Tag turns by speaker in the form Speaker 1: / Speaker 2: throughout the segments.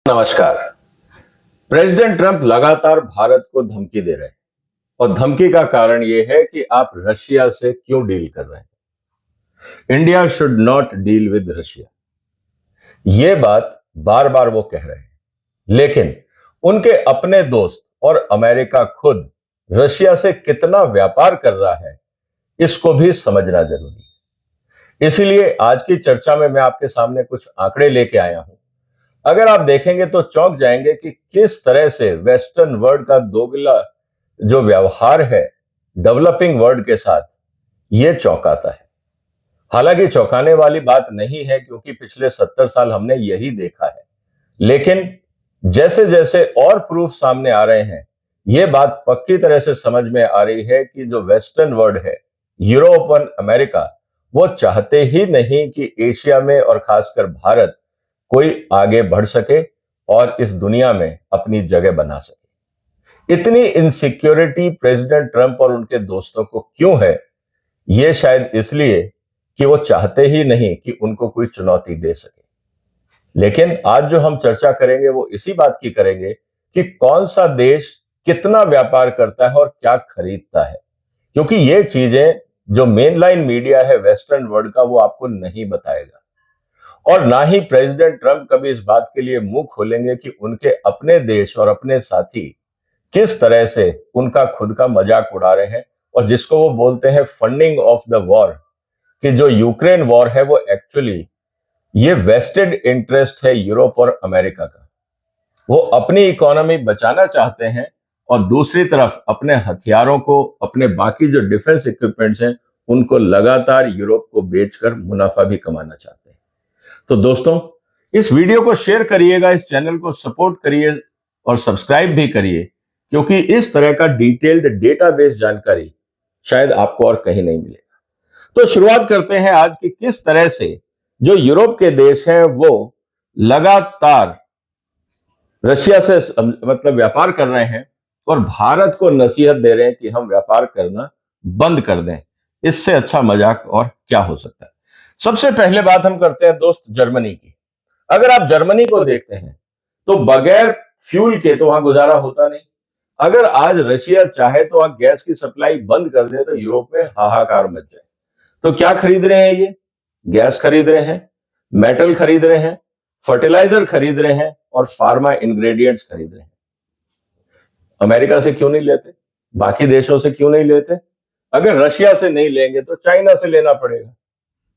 Speaker 1: नमस्कार। President Trump लगातार भारत को धमकी दे रहे हैं और धमकी का कारण यह है कि आप रशिया से क्यों डील कर रहे हैं। India should not deal with Russia, यह बात बार बार वो कह रहे हैं, लेकिन उनके अपने दोस्त और अमेरिका खुद रशिया से कितना व्यापार कर रहा है, इसको भी समझना जरूरी है। इसीलिए आज की चर्चा में मैं आपके सामने कुछ आंकड़े लेके आया हूं। अगर आप देखेंगे तो चौंक जाएंगे कि किस तरह से वेस्टर्न वर्ल्ड का दोगला जो व्यवहार है डेवलपिंग वर्ल्ड के साथ, यह चौंकाता है। हालांकि चौंकाने वाली बात नहीं है, क्योंकि पिछले 70 साल हमने यही देखा है। लेकिन जैसे जैसे और प्रूफ सामने आ रहे हैं, यह बात पक्की तरह से समझ में आ रही है कि जो वेस्टर्न वर्ल्ड है, यूरोप और अमेरिका, वो चाहते ही नहीं कि एशिया में और खासकर भारत कोई आगे बढ़ सके और इस दुनिया में अपनी जगह बना सके। इतनी इनसिक्योरिटी प्रेसिडेंट ट्रंप और उनके दोस्तों को क्यों है? यह शायद इसलिए कि वो चाहते ही नहीं कि उनको कोई चुनौती दे सके। लेकिन आज जो हम चर्चा करेंगे वो इसी बात की करेंगे कि कौन सा देश कितना व्यापार करता है और क्या खरीदता है, क्योंकि ये चीजें जो मेनलाइन मीडिया है वेस्टर्न वर्ल्ड का, वो आपको नहीं बताएगा। और ना ही प्रेसिडेंट ट्रंप कभी इस बात के लिए मुंह खोलेंगे कि उनके अपने देश और अपने साथी किस तरह से उनका खुद का मजाक उड़ा रहे हैं, और जिसको वो बोलते हैं फंडिंग ऑफ द वॉर, कि जो यूक्रेन वॉर है वो एक्चुअली ये वेस्टेड इंटरेस्ट है यूरोप और अमेरिका का। वो अपनी इकोनॉमी बचाना चाहते हैं और दूसरी तरफ अपने हथियारों को, अपने बाकी जो डिफेंस इक्विपमेंट्स हैं, उनको लगातार यूरोप को बेचकर मुनाफा भी कमाना चाहते हैं। तो दोस्तों, इस वीडियो को शेयर करिएगा, इस चैनल को सपोर्ट करिए और सब्सक्राइब भी करिए, क्योंकि इस तरह का डिटेल्ड डेटाबेस जानकारी शायद आपको और कहीं नहीं मिलेगा। तो शुरुआत करते हैं आज की किस तरह से जो यूरोप के देश हैं वो लगातार रशिया से मतलब व्यापार कर रहे हैं और भारत को नसीहत दे रहे हैं कि हम व्यापार करना बंद कर दें। इससे अच्छा मजाक और क्या हो सकता है। सबसे पहले बात हम करते हैं दोस्त जर्मनी की। अगर आप जर्मनी को देखते हैं तो बगैर फ्यूल के तो वहां गुजारा होता नहीं। अगर आज रशिया चाहे तो वहां गैस की सप्लाई बंद कर दे तो यूरोप में हाहाकार मच जाए। तो क्या खरीद रहे हैं ये? गैस खरीद रहे हैं, मेटल खरीद रहे हैं, फर्टिलाइजर खरीद रहे हैं और फार्मा इंग्रेडिएंट्स खरीद रहे हैं। अमेरिका से क्यों नहीं लेते? बाकी देशों से क्यों नहीं लेते? अगर रशिया से नहीं लेंगे तो चाइना से लेना पड़ेगा,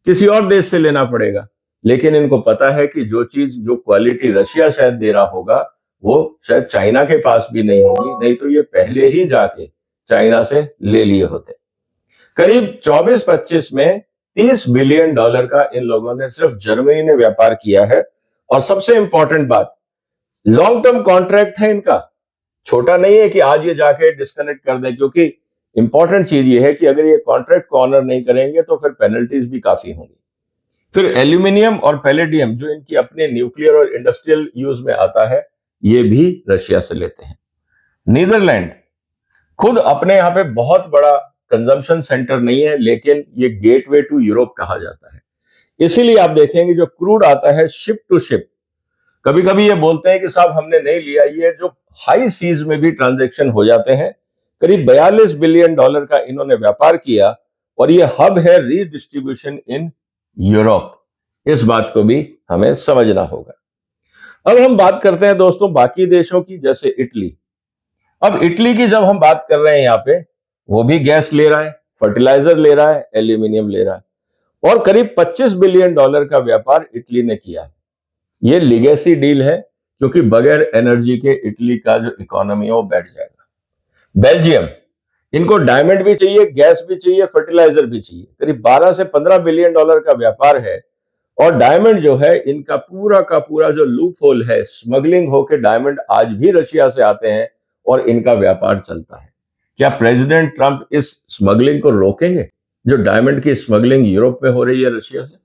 Speaker 1: किसी और देश से लेना पड़ेगा। लेकिन इनको पता है कि जो चीज, जो क्वालिटी रशिया शायद दे रहा होगा, वो शायद चाइना के पास भी नहीं होगी, नहीं तो ये पहले ही जाके चाइना से ले लिए होते। करीब 24-25 में $30 बिलियन का इन लोगों ने, सिर्फ जर्मनी ने व्यापार किया है। और सबसे इंपॉर्टेंट बात, लॉन्ग टर्म कॉन्ट्रैक्ट है इनका। छोटा नहीं है कि आज ये जाके डिस्कनेक्ट कर दें, क्योंकि इंपॉर्टेंट चीज ये है कि अगर ये कॉन्ट्रैक्ट को ऑनर नहीं करेंगे तो फिर पेनल्टीज भी काफी होंगी। फिर एल्यूमिनियम और पैलेडियम, जो इनकी अपने न्यूक्लियर और इंडस्ट्रियल यूज में आता है, ये भी रशिया से लेते हैं। नीदरलैंड खुद अपने यहाँ पे बहुत बड़ा कंजम्पशन सेंटर नहीं है, लेकिन ये गेटवे टू यूरोप कहा जाता है। इसीलिए आप देखेंगे जो क्रूड आता है शिप टू शिप, कभी कभी ये बोलते हैं कि साहब हमने नहीं लिया, ये जो हाई सीज में भी ट्रांजैक्शन हो जाते हैं। करीब $42 बिलियन का इन्होंने व्यापार किया और ये हब है रीडिस्ट्रीब्यूशन इन यूरोप। इस बात को भी हमें समझना होगा। अब हम बात करते हैं दोस्तों बाकी देशों की, जैसे इटली। अब इटली की जब हम बात कर रहे हैं, यहाँ पे वो भी गैस ले रहा है, फर्टिलाइजर ले रहा है, एल्यूमिनियम ले रहा है और करीब $25 बिलियन का व्यापार इटली ने किया है। ये लीगेसी डील है, क्योंकि बगैर एनर्जी के इटली का जो इकोनॉमी है वो बैठ जाएगा। बेल्जियम, इनको डायमंड भी चाहिए, गैस भी चाहिए, फर्टिलाइजर भी चाहिए। करीब 12 से 15 बिलियन डॉलर का व्यापार है। और डायमंड जो है, इनका पूरा का पूरा जो लूप होल है, स्मगलिंग होकर डायमंड आज भी रशिया से आते हैं और इनका व्यापार चलता है। क्या प्रेसिडेंट ट्रंप इस स्मगलिंग को रोकेंगे, जो डायमंड की स्मगलिंग यूरोप में हो रही है रशिया से?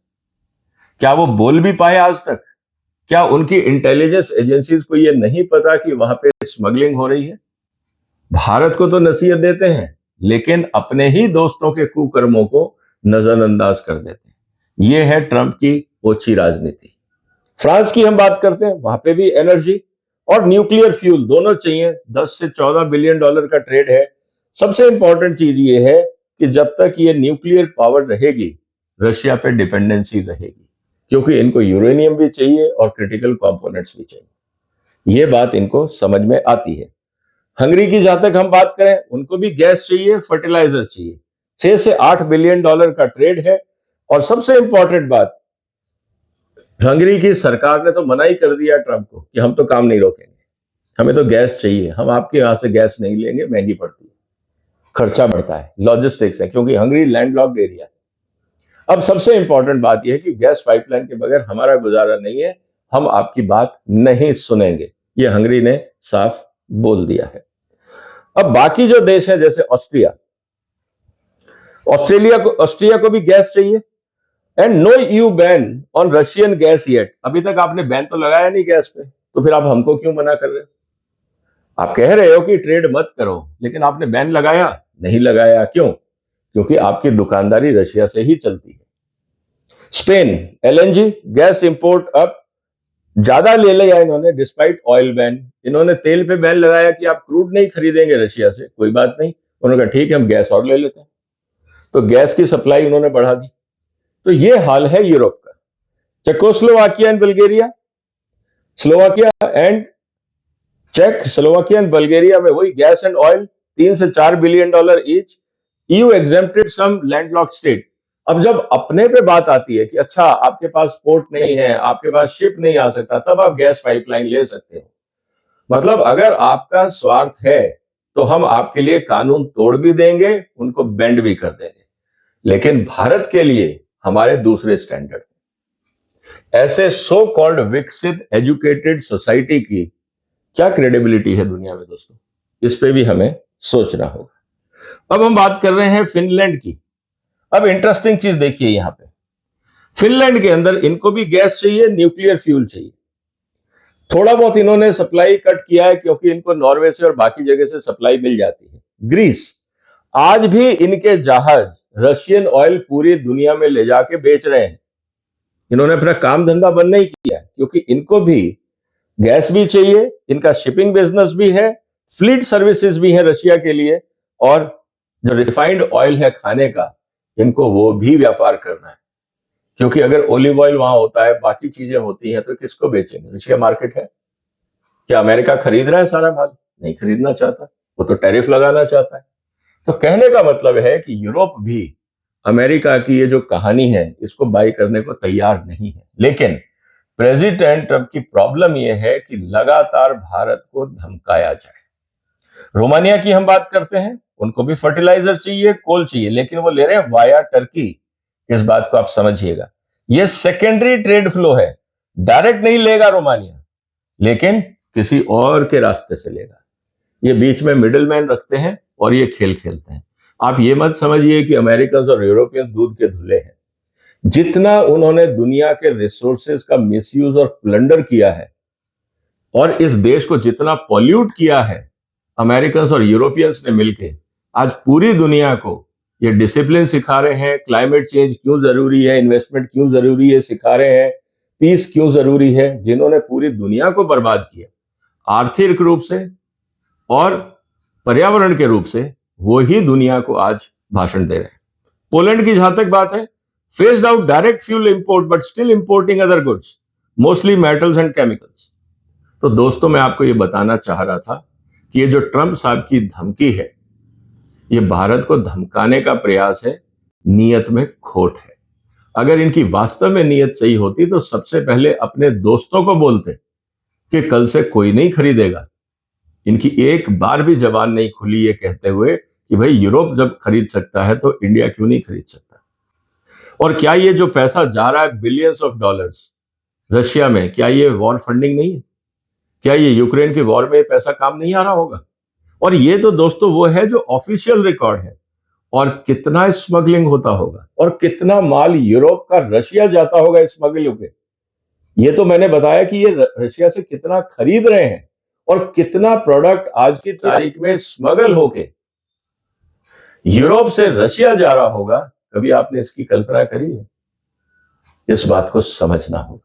Speaker 1: क्या वो बोल भी पाए आज तक? क्या उनकी इंटेलिजेंस एजेंसीज को ये नहीं पता कि वहां पे स्मगलिंग हो रही है? भारत को तो नसीहत देते हैं, लेकिन अपने ही दोस्तों के कुकर्मों को नजरअंदाज कर देते हैं। यह है ट्रंप की ओछी राजनीति। फ्रांस की हम बात करते हैं, वहां पे भी एनर्जी और न्यूक्लियर फ्यूल दोनों चाहिए। 10 से 14 बिलियन डॉलर का ट्रेड है। सबसे इंपॉर्टेंट चीज ये है कि जब तक ये न्यूक्लियर पावर रहेगी, रशिया पे डिपेंडेंसी रहेगी, क्योंकि इनको यूरेनियम भी चाहिए और क्रिटिकल कंपोनेंट्स भी चाहिए। ये बात इनको समझ में आती है। हंगरी की जहां तक हम बात करें, उनको भी गैस चाहिए, फर्टिलाइजर चाहिए। 6 से 8 बिलियन डॉलर का ट्रेड है। और सबसे इंपॉर्टेंट बात, हंगरी की सरकार ने तो मना ही कर दिया ट्रंप को कि हम तो काम नहीं रोकेंगे, हमें तो गैस चाहिए, हम आपके यहां से गैस नहीं लेंगे, महंगी पड़ती है, खर्चा बढ़ता है, लॉजिस्टिक्स है, क्योंकि हंगरी लैंडलॉक्ड एरिया है। अब सबसे इंपॉर्टेंट बात यह है कि गैस पाइपलाइन के बगैर हमारा गुजारा नहीं है, हम आपकी बात नहीं सुनेंगे, ये हंगरी ने साफ बोल दिया है। अब बाकी जो देश है, जैसे ऑस्ट्रिया को भी गैस चाहिए। And no EU ban on Russian gas yet. अभी तक आपने बैन तो लगाया नहीं गैस पे, तो फिर आप हमको क्यों मना कर रहे हो? आप कह रहे हो कि ट्रेड मत करो, लेकिन आपने बैन लगाया नहीं लगाया, क्यों? क्योंकि आपकी दुकानदारी रशिया से ही चलती है। स्पेन एलएनजी गैस इंपोर्ट अब ज्यादा ले लिया इन्होंने, डिस्पाइट ऑयल बैन। इन्होंने तेल पे बैन लगाया कि आप क्रूड नहीं खरीदेंगे रशिया से, कोई बात नहीं, उन्होंने कहा ठीक है हम गैस और ले लेते हैं, तो गैस की सप्लाई उन्होंने बढ़ा दी। तो ये हाल है यूरोप का। Czechoslovakia and Bulgaria, Slovakia and चेक, स्लोवाकिया एंड बल्गेरिया में वही गैस एंड ऑयल, 3 से 4 billion dollar each. EU exempted some landlocked state. अब जब अपने पे बात आती है कि अच्छा आपके पास पोर्ट नहीं है, आपके पास शिप नहीं आ सकता, तब आप गैस पाइपलाइन ले सकते हो। मतलब अगर आपका स्वार्थ है तो हम आपके लिए कानून तोड़ भी देंगे, उनको बेंड भी कर देंगे, लेकिन भारत के लिए हमारे दूसरे स्टैंडर्ड। ऐसे सो कॉल्ड विकसित एजुकेटेड सोसाइटी की क्या क्रेडिबिलिटी है दुनिया में दोस्तों? इस पे भी हमें सोचना होगा। अब हम बात कर रहे हैं फिनलैंड की। अब इंटरेस्टिंग चीज देखिए, यहां पे फिनलैंड के अंदर इनको भी गैस चाहिए, न्यूक्लियर फ्यूल चाहिए। थोड़ा बहुत इन्होंने सप्लाई कट किया है, क्योंकि इनको नॉर्वे से और बाकी जगह से सप्लाई मिल जाती है। ग्रीस, आज भी इनके जहाज रशियन ऑयल पूरी दुनिया में ले जाके बेच रहे हैं। इन्होंने अपना काम धंधा बंद नहीं किया, क्योंकि इनको भी गैस भी चाहिए, इनका शिपिंग बिजनेस भी है, फ्लीट सर्विसेज भी है रशिया के लिए, और जो रिफाइंड ऑयल है खाने का, इनको वो भी व्यापार करना है। क्योंकि अगर ओलिव ऑयल वहां होता है, बाकी चीजें होती हैं, तो किसको बेचेंगे? रशिया मार्केट है। क्या अमेरिका खरीद रहा है सारा माल? नहीं खरीदना चाहता, वो तो टैरिफ लगाना चाहता है। तो कहने का मतलब है कि यूरोप भी अमेरिका की ये जो कहानी है, इसको बाई करने को तैयार नहीं है। लेकिन प्रेसिडेंट ट्रंप की प्रॉब्लम यह है कि लगातार भारत को धमकाया जाए। रोमानिया की हम बात करते हैं, उनको भी फर्टिलाइजर चाहिए, कोल चाहिए, लेकिन वो ले रहे हैं वाया टर्की। इस बात को आप समझिएगा, ये सेकेंडरी ट्रेड फ्लो है। डायरेक्ट नहीं लेगा रोमानिया, लेकिन किसी और के रास्ते से लेगा। ये बीच में मिडिल मैन रखते हैं और ये खेल खेलते हैं। आप ये मत समझिए कि अमेरिकन और यूरोपियंस दूध के धुले हैं। जितना उन्होंने दुनिया के रिसोर्सेज का मिसयूज और प्लंडर किया है, और इस देश को जितना पॉल्यूट किया है अमेरिकन और यूरोपियंस ने मिलकर, आज पूरी दुनिया को ये डिसिप्लिन सिखा रहे हैं, क्लाइमेट चेंज क्यों जरूरी है, इन्वेस्टमेंट क्यों जरूरी है सिखा रहे हैं, पीस क्यों जरूरी है। जिन्होंने पूरी दुनिया को बर्बाद किया आर्थिक रूप से और पर्यावरण के रूप से, वो ही दुनिया को आज भाषण दे रहे हैं। पोलैंड की जहां तक बात है, faced out direct fuel import but still importing other goods, mostly metals and chemicals. तो दोस्तों, मैं आपको ये बताना चाह रहा था कि ये जो ट्रंप साहब की धमकी है, ये भारत को धमकाने का प्रयास है, नीयत में खोट है। अगर इनकी वास्तव में नीयत सही होती तो सबसे पहले अपने दोस्तों को बोलते कि कल से कोई नहीं खरीदेगा। इनकी एक बार भी जबान नहीं खुली ये कहते हुए कि भाई यूरोप जब खरीद सकता है तो इंडिया क्यों नहीं खरीद सकता। और क्या ये जो पैसा जा रहा है बिलियंस ऑफ डॉलर्स रशिया में, क्या ये वॉर फंडिंग नहीं है? क्या ये यूक्रेन की वॉर में पैसा काम नहीं आ रहा होगा? और ये तो दोस्तों वो है जो ऑफिशियल रिकॉर्ड है। और कितना स्मगलिंग होता होगा, और कितना माल यूरोप का रशिया जाता होगा स्मगलिंग पे। ये तो मैंने बताया कि ये रशिया से कितना खरीद रहे हैं, और कितना प्रोडक्ट आज की तारीख में स्मगल होके यूरोप से रशिया जा रहा होगा। कभी आपने इसकी कल्पना करी है? इस बात को समझना होगा।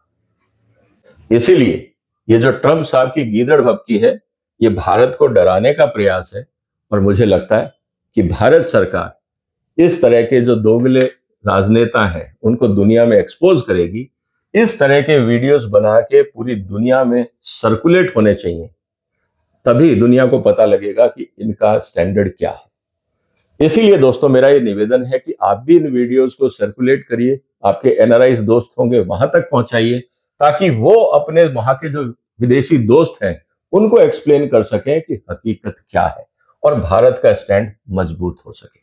Speaker 1: इसीलिए ये जो ट्रंप साहब की गीदड़ भभकी है, ये भारत को डराने का प्रयास है। और मुझे लगता है कि भारत सरकार इस तरह के जो दोगले राजनेता हैं उनको दुनिया में एक्सपोज करेगी। इस तरह के वीडियोस बना के पूरी दुनिया में सर्कुलेट होने चाहिए, तभी दुनिया को पता लगेगा कि इनका स्टैंडर्ड क्या है। इसीलिए दोस्तों मेरा ये निवेदन है कि आप भी इन वीडियोस को सर्कुलेट करिए, आपके एनआरआई दोस्त होंगे वहां तक पहुंचाइए, ताकि वो अपने वहां के जो विदेशी दोस्त हैं उनको एक्सप्लेन कर सकें कि हकीकत क्या है और भारत का स्टैंड मजबूत हो सके।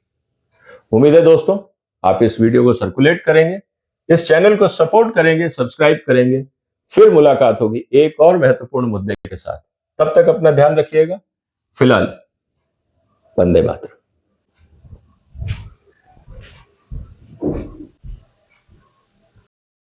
Speaker 1: उम्मीद है दोस्तों आप इस वीडियो को सर्कुलेट करेंगे, इस चैनल को सपोर्ट करेंगे, सब्सक्राइब करेंगे। फिर मुलाकात होगी एक और महत्वपूर्ण मुद्दे के साथ। तब तक अपना ध्यान रखिएगा। फिलहाल वंदे मातरम।